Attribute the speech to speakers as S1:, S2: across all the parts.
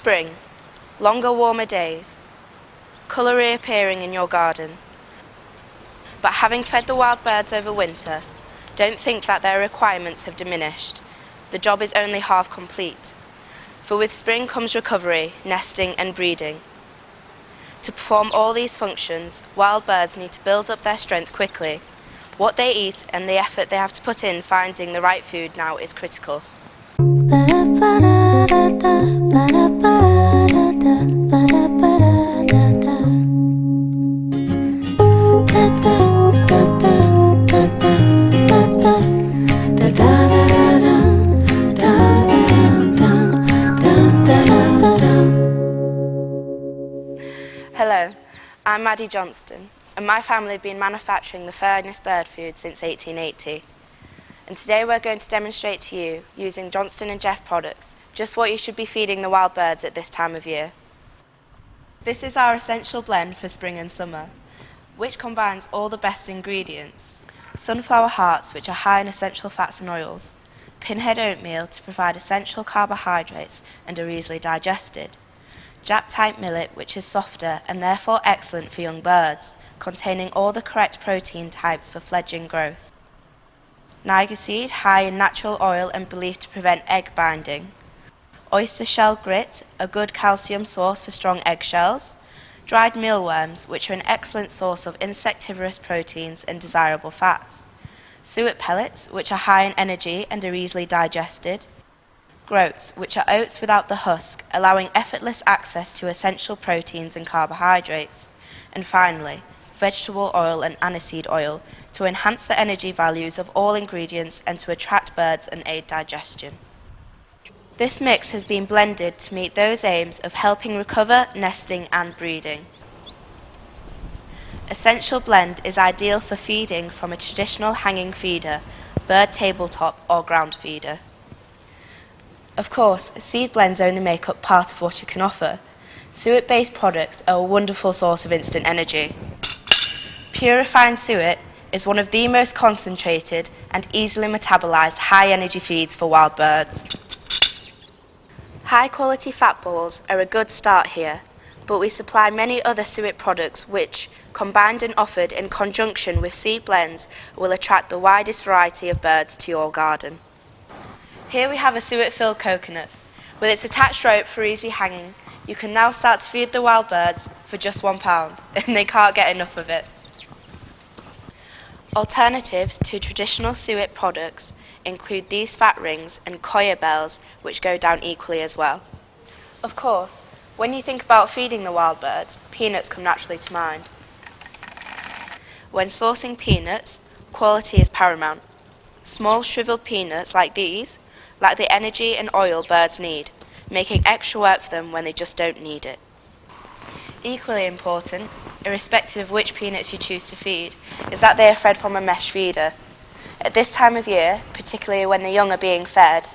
S1: Spring, longer warmer days, colour reappearing in your garden. But having fed the wild birds over winter, don't think that their requirements have diminished. The job is only half complete. For with spring comes recovery, nesting and breeding. To perform all these functions, wild birds need to build up their strength quickly. What they eat and the effort they have to put in finding the right food now is critical. Hello, I'm Maddie Johnston, and my family have been manufacturing the finest bird food since 1880. And today we're going to demonstrate to you, using Johnston and Jeff products, just what you should be feeding the wild birds at this time of year. This is our essential blend for spring and summer, which combines all the best ingredients. Sunflower hearts, which are high in essential fats and oils. Pinhead oatmeal to provide essential carbohydrates and are easily digested. Jap-type millet, which is softer and therefore excellent for young birds, containing all the correct protein types for fledgling growth. Niger seed, high in natural oil and believed to prevent egg binding. Oyster shell grit, a good calcium source for strong eggshells. Dried mealworms, which are an excellent source of insectivorous proteins and desirable fats. Suet pellets, which are high in energy and are easily digested. Groats, which are oats without the husk, allowing effortless access to essential proteins and carbohydrates. And finally, vegetable oil and aniseed oil to enhance the energy values of all ingredients and to attract birds and aid digestion. This mix has been blended to meet those aims of helping recover, nesting and breeding. Essential blend is ideal for feeding from a traditional hanging feeder, bird tabletop or ground feeder. Of course, seed blends only make up part of what you can offer. Suet-based products are a wonderful source of instant energy. Pure refined suet is one of the most concentrated and easily metabolized high-energy feeds for wild birds. High-quality fat balls are a good start here, but we supply many other suet products which, combined and offered in conjunction with seed blends, will attract the widest variety of birds to your garden. Here we have a suet-filled coconut. With its attached rope for easy hanging, you can now start to feed the wild birds for just £1, and they can't get enough of it. Alternatives to traditional suet products include these fat rings and coir bells, which go down equally as well. Of course, when you think about feeding the wild birds, peanuts come naturally to mind. When sourcing peanuts, quality is paramount. Small shriveled peanuts like these lack the energy and oil birds need, making extra work for them when they just don't need it. Equally important, irrespective of which peanuts you choose to feed, is that they are fed from a mesh feeder. At this time of year, particularly when the young are being fed,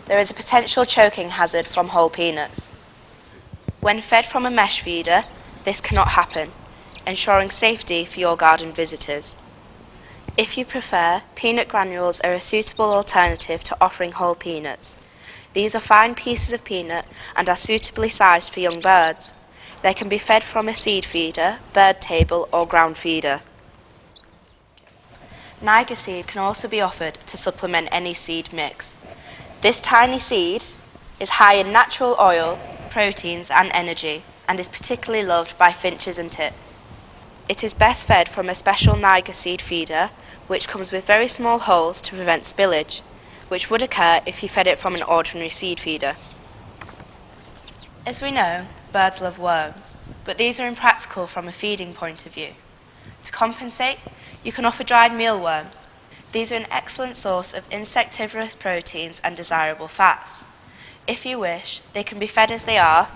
S1: there is a potential choking hazard from whole peanuts. When fed from a mesh feeder, this cannot happen, ensuring safety for your garden visitors. If you prefer, peanut granules are a suitable alternative to offering whole peanuts. These are fine pieces of peanut and are suitably sized for young birds. They can be fed from a seed feeder, bird table or ground feeder. Niger seed can also be offered to supplement any seed mix. This tiny seed is high in natural oil, proteins and energy, and is particularly loved by finches and tits. It is best fed from a special Niger seed feeder, which comes with very small holes to prevent spillage, which would occur if you fed it from an ordinary seed feeder. As we know, birds love worms, but these are impractical from a feeding point of view. To compensate, you can offer dried mealworms. These are an excellent source of insectivorous proteins and desirable fats. If you wish, they can be fed as they are,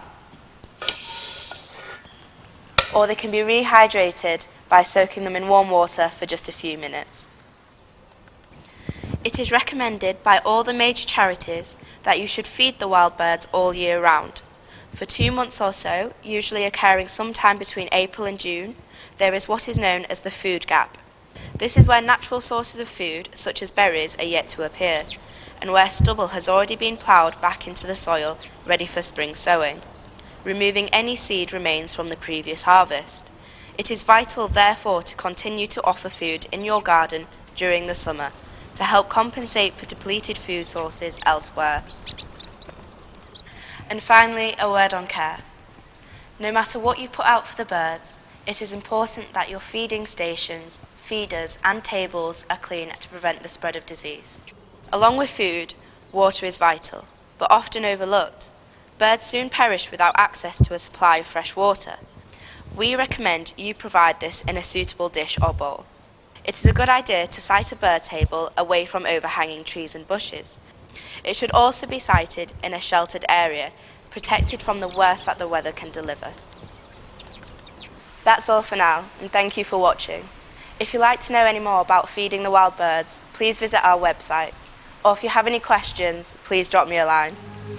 S1: or they can be rehydrated by soaking them in warm water for just a few minutes. It is recommended by all the major charities that you should feed the wild birds all year round. For 2 months or so, usually occurring sometime between April and June, there is what is known as the food gap. This is where natural sources of food, such as berries, are yet to appear, and where stubble has already been ploughed back into the soil, ready for spring sowing, removing any seed remains from the previous harvest. It is vital, therefore, to continue to offer food in your garden during the summer to help compensate for depleted food sources elsewhere. And finally, a word on care. No matter what you put out for the birds, it is important that your feeding stations, feeders and tables are clean to prevent the spread of disease. Along with food, water is vital, but often overlooked. Birds soon perish without access to a supply of fresh water. We recommend you provide this in a suitable dish or bowl. It is a good idea to site a bird table away from overhanging trees and bushes. It should also be sited in a sheltered area, protected from the worst that the weather can deliver. That's all for now, and thank you for watching. If you'd like to know any more about feeding the wild birds, please visit our website. Or if you have any questions, please drop me a line.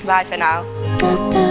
S1: Bye for now.